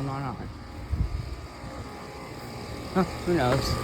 still not on. Huh, who knows?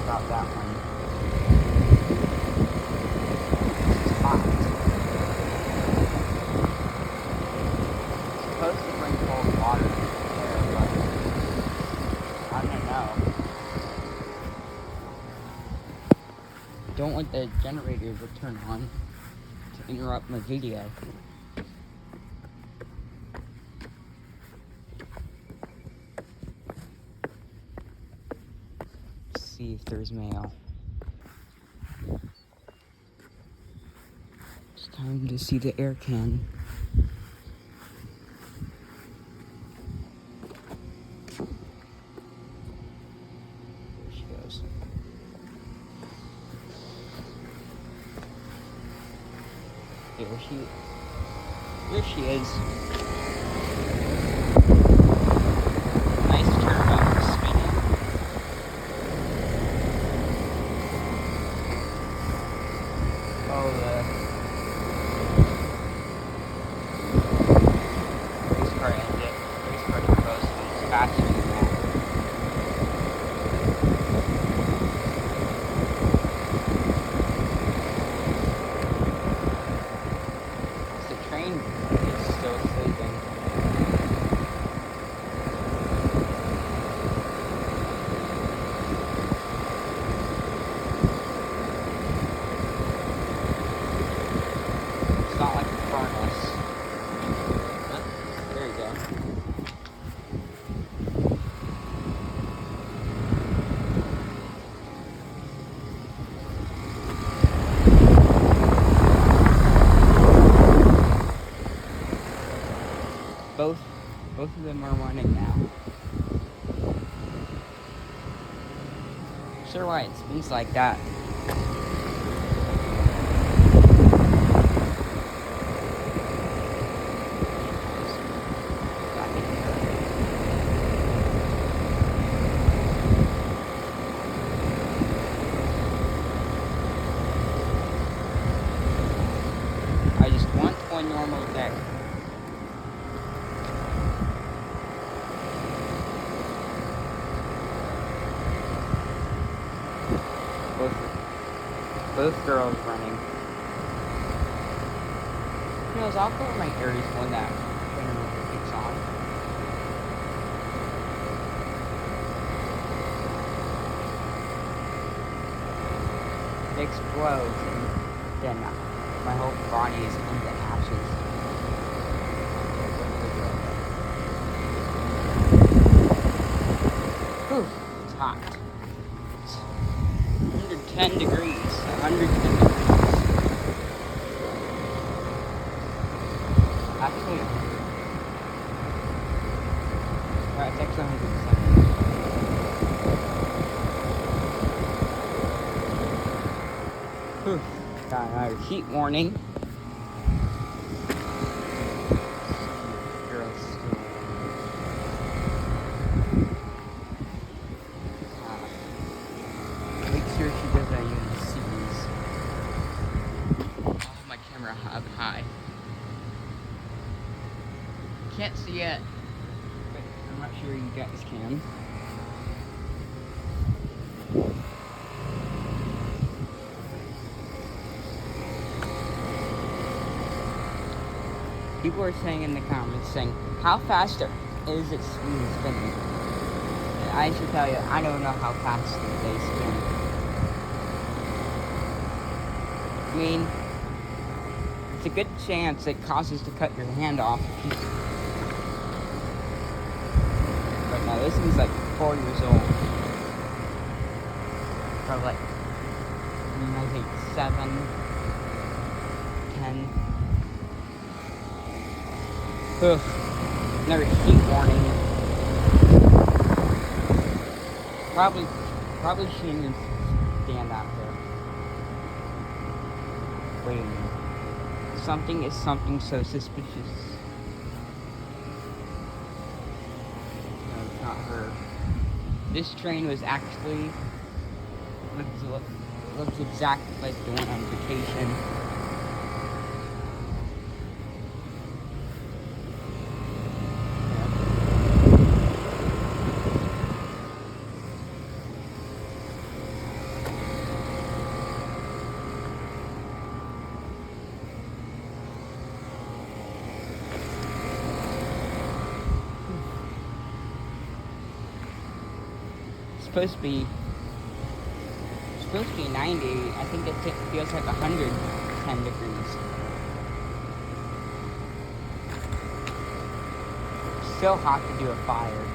About that one. It's hot. It's supposed to bring cold water there, but I don't know. Don't want the generator to turn on to interrupt my video. See if there's mail. It's time to see the air can. There she goes. Here she is. Nice turbo spinning. Oh, the race car engine, race car turbo spins faster than that. The train is still sleeping. It's not like a furnace. Huh? There you go. Both of them are running now. Sure why it spins like that. I just want one normal deck. Both girls running. You know, I'll go with my Aries when that train kicks on. It explodes, and then my whole body is into ashes. Whew, it's hot. It's 110 degrees. 110 degrees. Actually, right, it's actually 107. Whew. Got another heat warning. Girl's still. Make sure she does that in seas. Oh, my camera up high. Can't see it, but I'm not sure you guys can. People are saying in the comments, saying, how fast is it spinning? And I should tell you, I don't know how fast they spin. I mean, it's a good chance it causes to cut your hand off. But no, this thing's like 4 years old. Probably like, I think 7, 10. Ugh. Another heat warning. Probably shouldn't even stand out there. Wait a minute. Something is something so suspicious. No, it's not her. This train was actually looks exactly like the one on vacation. Supposed to be 90. I think it feels like 110 degrees. Still hot to do a fire.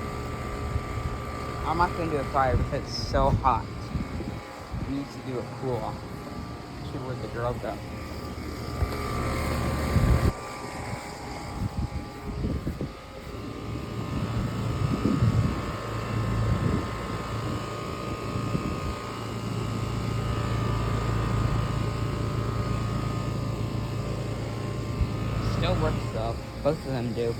I'm not gonna do a fire because it's so hot. It needs to do a cool off. See where the girl go. Still works though. Both of them do.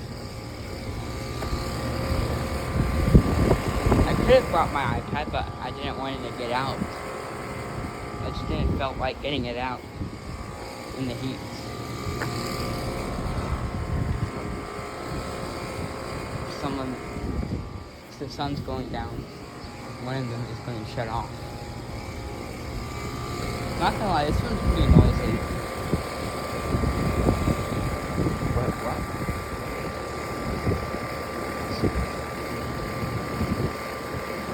I could have brought my iPad, but I didn't want it to get out. I just didn't felt like getting it out in the heat. The sun's going down. One of them is going to shut off. Not gonna lie, this one's pretty noisy. What?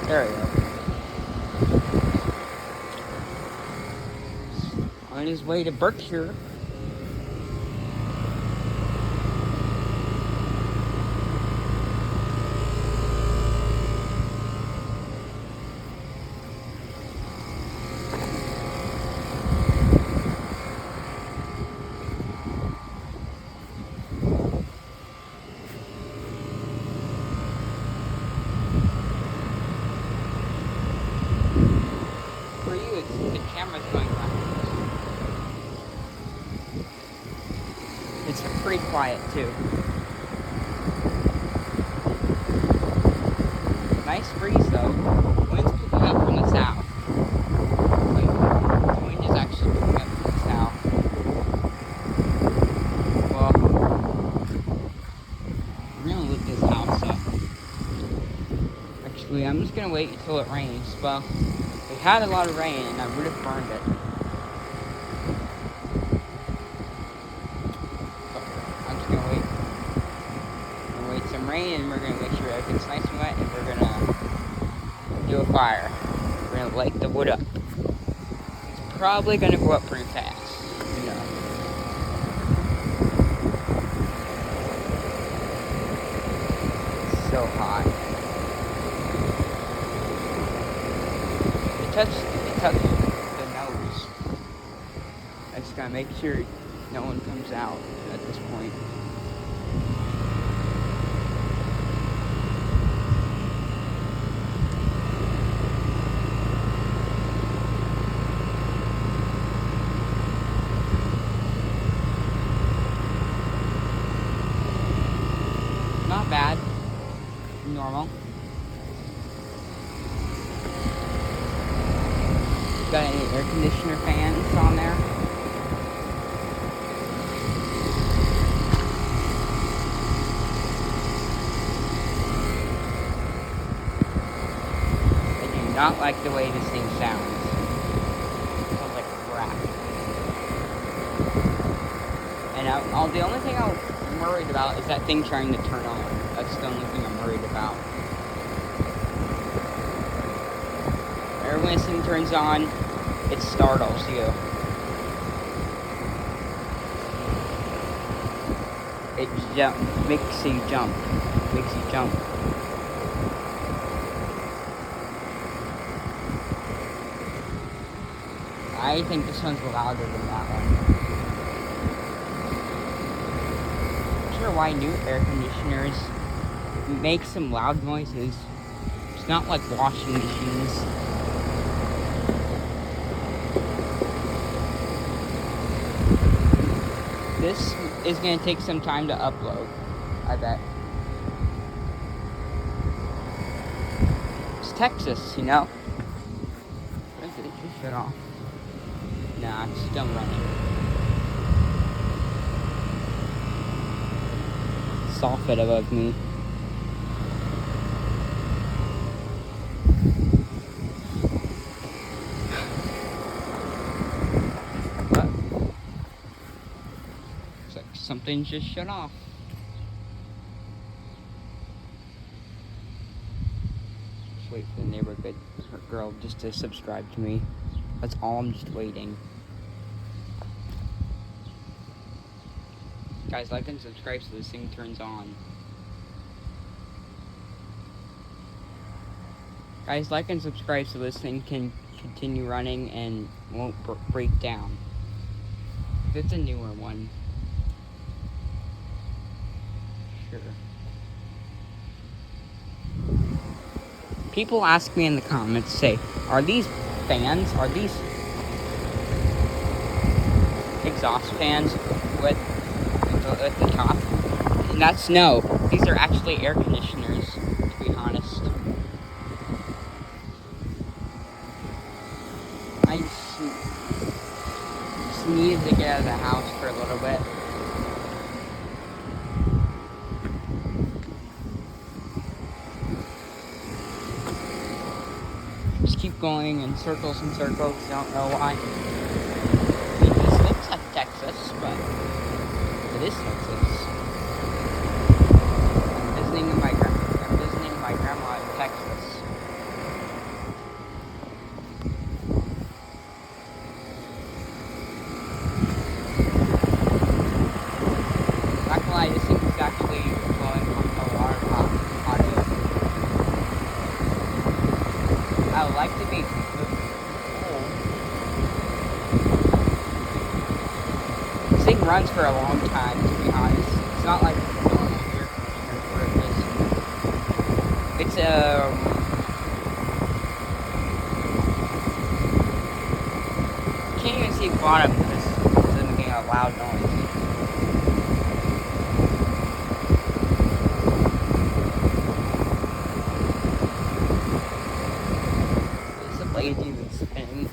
There we go. On his way to Berkshire. The camera's going backwards. It's pretty quiet too. Nice breeze though. Wind's picking up from the south. Like, the wind is actually picking up from the south. Well, we're gonna look this house up. Actually, I'm just gonna wait until it rains. Well, we had a lot of rain and I would have burned it. But I'm just gonna wait. We're gonna wait some rain and we're gonna make sure everything's nice and wet and we're gonna do a fire. We're gonna light the wood up. It's probably gonna go up pretty fast, you know. It's so hot. It touched the nose. I just gotta make sure no one comes out at this point. Not bad. Normal. Got any air conditioner fans on there? I do not like the way this thing sounds. It sounds like crap. And the only thing I'm worried about is that thing trying to turn on. That's the only thing I'm worried about. When this thing turns on, it startles you. It makes you jump. Makes you jump. I think this one's louder than that one. I'm not sure why new air conditioners make some loud noises. It's not like washing machines. This is going to take some time to upload, I bet. It's Texas, you know? What is it? It just shut off. Nah, it's still running. Soffit above me. What? It's like something just shut off. Just wait for the neighborhood girl just to subscribe to me. That's all, I'm just waiting. Guys, like and subscribe so this thing turns on. Guys, like and subscribe so this thing can continue running and won't break down. It's a newer one. Sure. People ask me in the comments, say, are these fans? Are these exhaust fans with the top? And that's no. These are actually air conditioners, to be honest. I just needed to get out of the house for a little bit. Just keep going in circles and circles. Don't know why. I mean, this looks like Texas, but it is Texas. I'm visiting my grandma in Texas. Not gonna lie, this thing is actually blowing a lot of hot air. I would like to be cold. This thing runs for a long time, to be honest. It's not like normal air conditioner for this. It's can't even see the bottom of this. It's making a loud noise. Is the blade even spinning?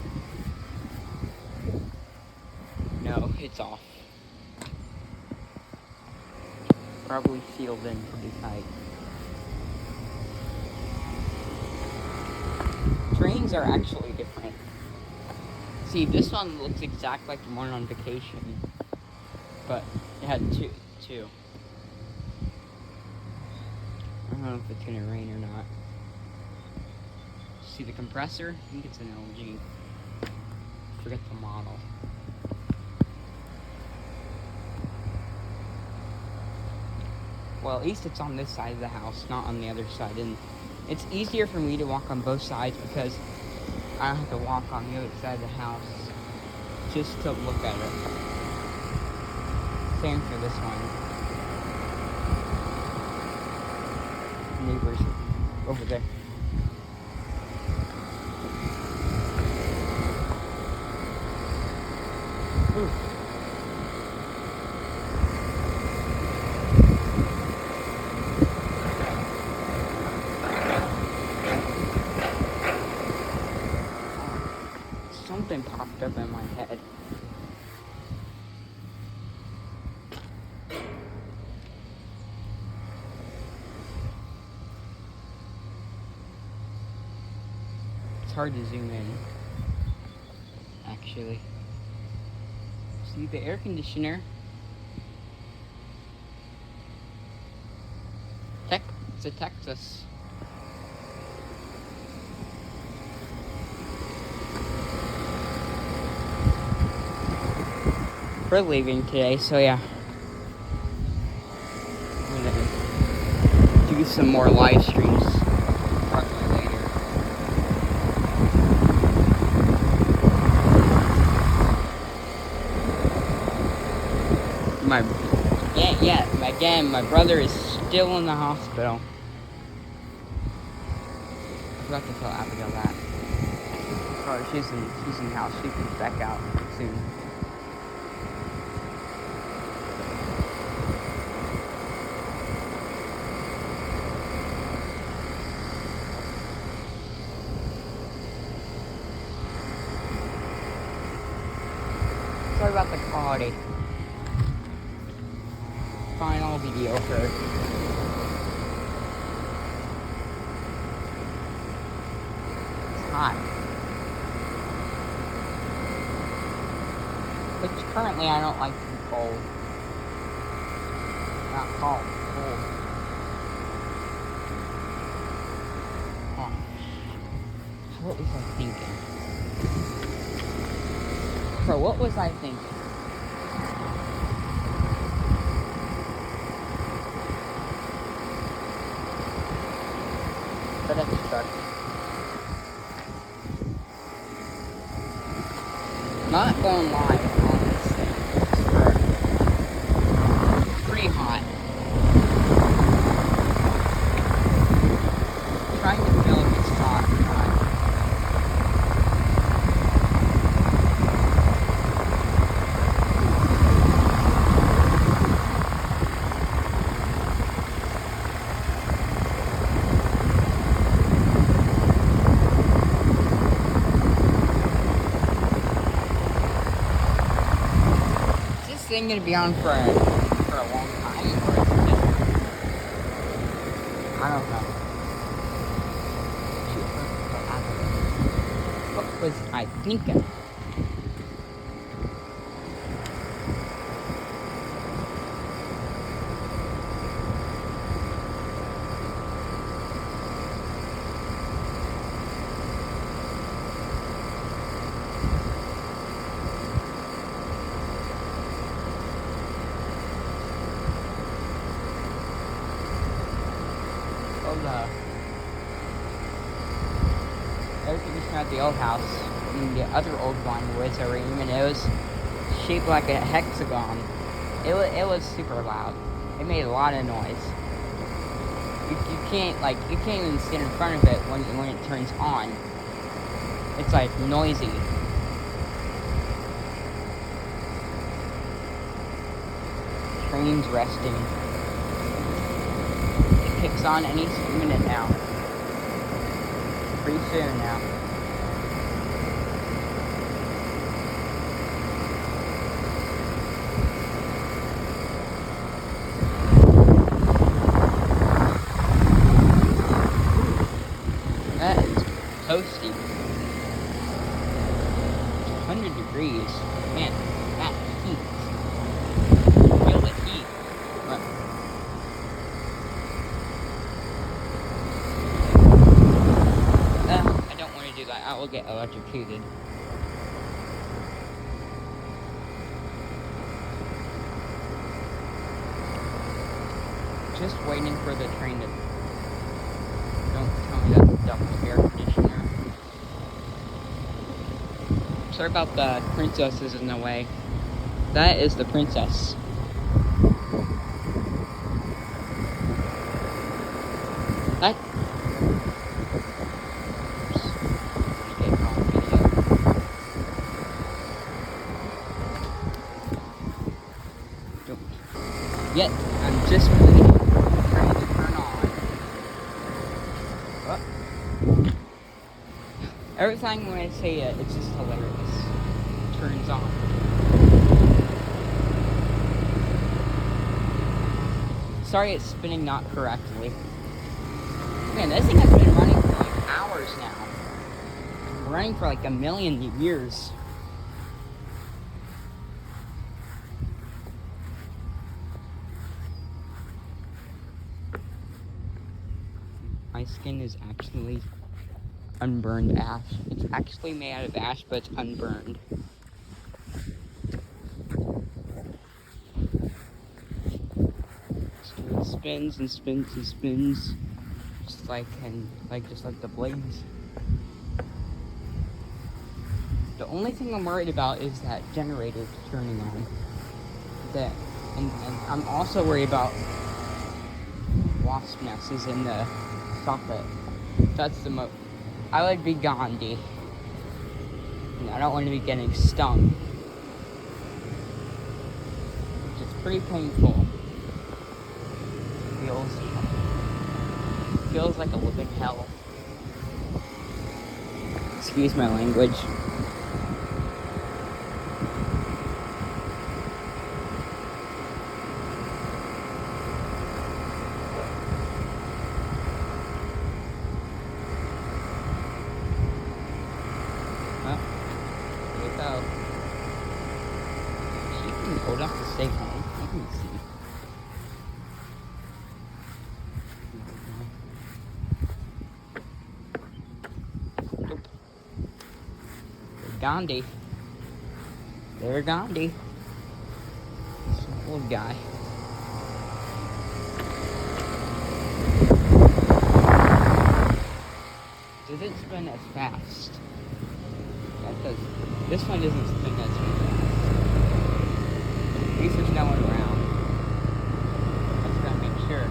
No, it's off. Probably sealed in pretty tight. Trains are actually different. See, this one looks exact like the one on vacation, but it had two. I don't know if it's gonna rain or not. See the compressor? I think it's an LG. Forget the model. Well, at least it's on this side of the house, not on the other side. And it's easier for me to walk on both sides because I don't have to walk on the other side of the house just to look at it. Same for this one. Neighbors over there. Ooh. Something popped up in my head. It's hard to zoom in, actually. See the air conditioner. It's a Texas. We're leaving today, so yeah. do some more live streams probably later. Again, my brother is still in the hospital. I forgot to tell Abigail that. Oh, she's in the house. She comes back out soon. Sorry about the quality. Final video for it's hot. Which currently I don't like to be cold. Not cold. Oh. What was I thinking? Bro, what was I thinking? FedEx truck. Not going live on this thing. It's pretty hot. I'm trying to feel if it's hot or not. Thing gonna be on for a long time, or is it just, I don't know. What was I thinking? Air conditioner at the old house, and the other old one was a room, and it was shaped like a hexagon. It was super loud. It made a lot of noise. You can't even sit in front of it when it turns on. It's like noisy. Train's resting. It kicks on any minute now. Pretty soon now. That is toasty. 100 degrees. Man, that heat. Feel the heat. I don't want to do that. I will get electrocuted. Just waiting for the train to... Don't tell me that's a double air conditioner. Sorry about the princesses in the way. That is the princess. That... Yet, I'm just waiting for the train to turn on. Oh. Every time when I say it, it's just hilarious. It turns on. Sorry it's spinning not correctly. Man, this thing has been running for like hours now. Running for like a million years. My skin is actually unburned ash. It's actually made out of ash, but it's unburned. Let's do spins and spins and spins, just like the blades. The only thing I'm worried about is that generator turning on. And I'm also worried about wasp nests in the socket. That's the most. I would be Gandhi. I don't want to be getting stung. It's pretty painful. Feels like a living hell. Excuse my language. Old enough to stay home. Let me see. Nope. Gandhi. There, Gandhi. This old guy. Does it spin as fast? That does. This one doesn't spin as fast. At least there's no one around. I just gotta make sure.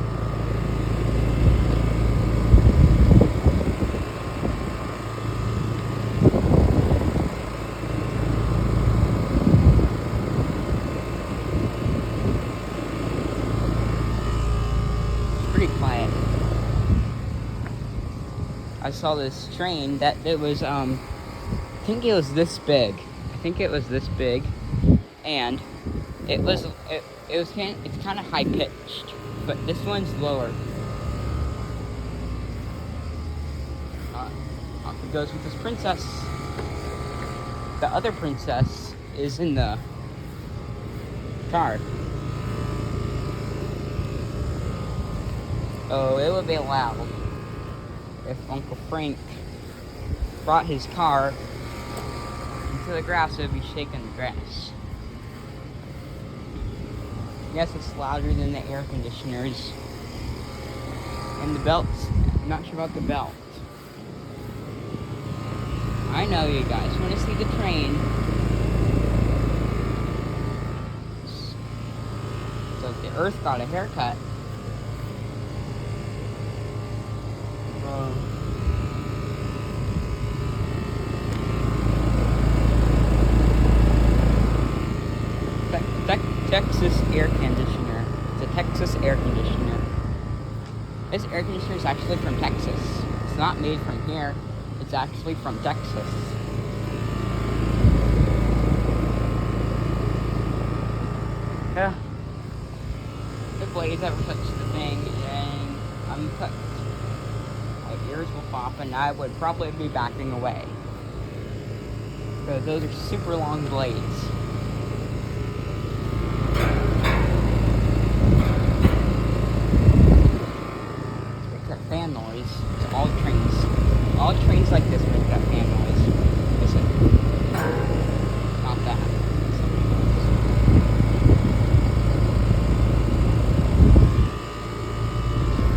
It's pretty quiet. I saw this train that it was, I think it was this big. And it's kind of high pitched, but this one's lower. Off it goes with this princess. The other princess is in the car. Oh, it would be loud if Uncle Frank brought his car into the grass. It would be shaking the grass. Yes, it's louder than the air conditioners. And the belts, I'm not sure about the belt. I know you guys want to see the train. So the Earth got a haircut. Texas air conditioner. It's a Texas air conditioner. This air conditioner is actually from Texas. It's not made from here. It's actually from Texas. Yeah. The blades ever touch the thing, and I'm cooked. My ears will pop, and I would probably be backing away. Because those are super long blades. Fan noise. So all trains like this make that fan noise. Listen. Not that.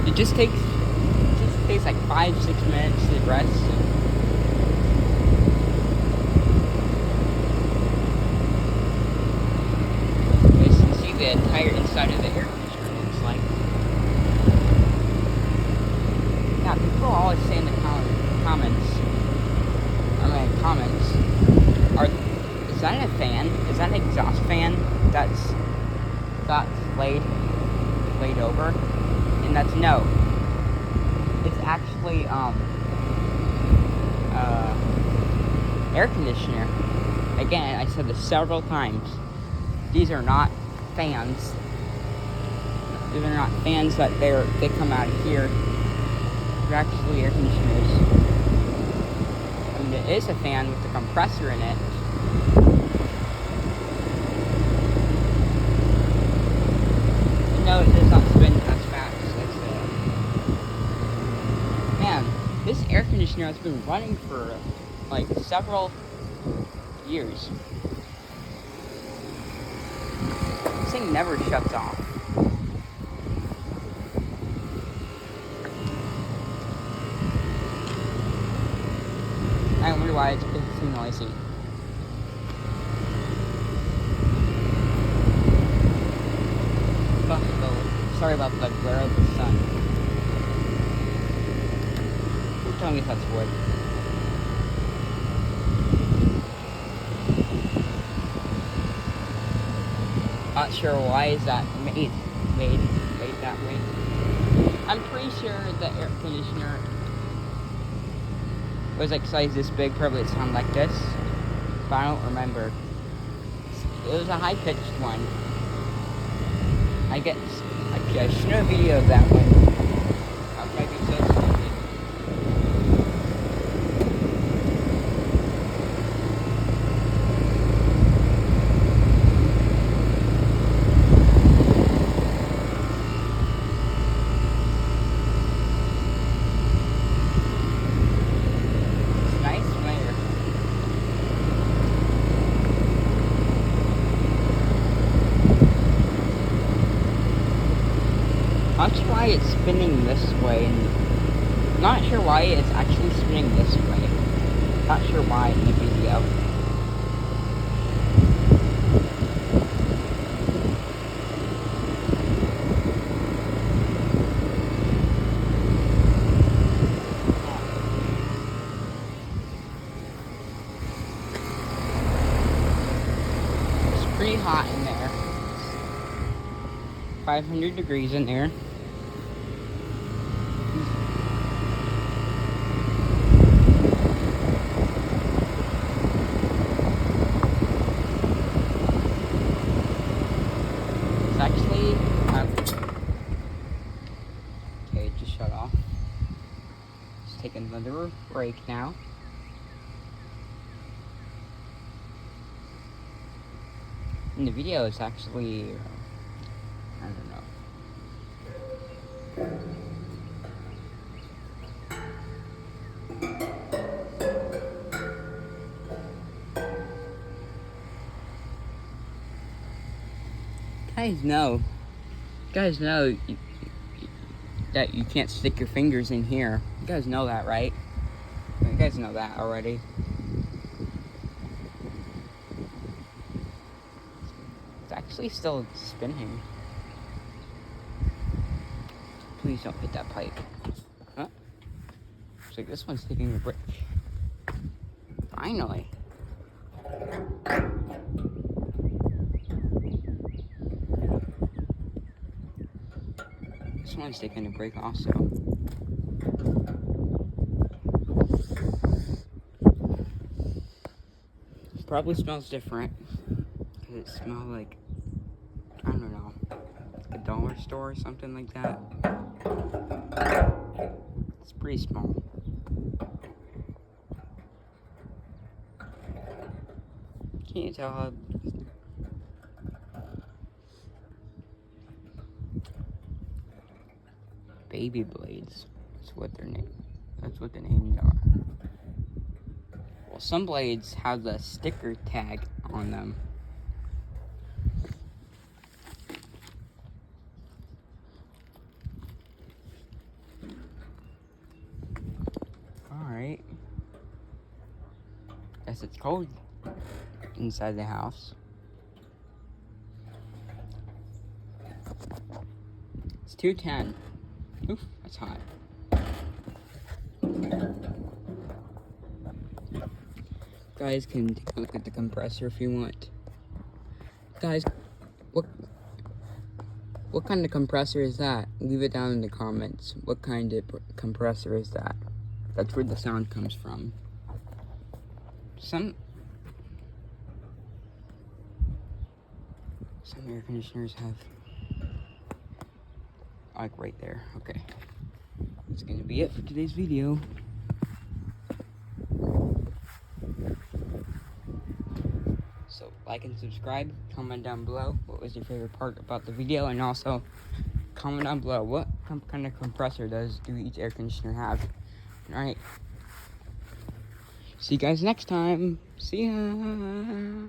It just takes like 5-6 minutes to rest. You can see the entire inside of the air conditioner looks like. Yeah, people always say in the comments, is that a fan? Is that an exhaust fan that's laid over? And that's no. It's actually air conditioner. Again, I said this several times. These are not fans. These are not fans that they come out of here. They're actually air conditioners. I mean, it is a fan with a compressor in it. No, it does not spin as fast as man, this air conditioner has been running for like several years. This thing never shuts off. why it's too noisy. Sorry about the glare of the sun. Tell me if that's wood. Not sure why is that made that way. I'm pretty sure the air conditioner was like size this big, probably it sounded like this, but I don't remember. It was a high-pitched one. I should have a video of that one. I'll try to be so stupid. It's nice weather. That's why it's spinning this way, and not sure why it's actually spinning this way. Not sure why in the video. It's pretty hot in there. 500 degrees in there. It's actually okay, it just shut off. Let's take another break now. And the video is actually I don't know. Guys know that you can't stick your fingers in here. You guys know that, right? You guys know that already. It's actually still spinning. Please don't hit that pipe. Huh? Looks like this one's taking a break. Finally. This one's taking a break also. Probably smells different. Cause it smells like, I don't know, like a dollar store or something like that. It's pretty small. Can you tell how baby blades? That's what their name. That's what the names are. Well, some blades have the sticker tag on them. All right. Guess it's cold inside the house. It's 2:10. Oof, that's hot. Guys can take a look at the compressor if you want. Guys, what kind of compressor is that? Leave it down in the comments. What kind of compressor is that? That's where the sound comes from. Some air conditioners have, like right there. Okay, that's gonna be it for today's video. So like and subscribe, comment down below what was your favorite part about the video, and also comment down below what kind of compressor do each air conditioner have. Alright, see you guys next time. See ya.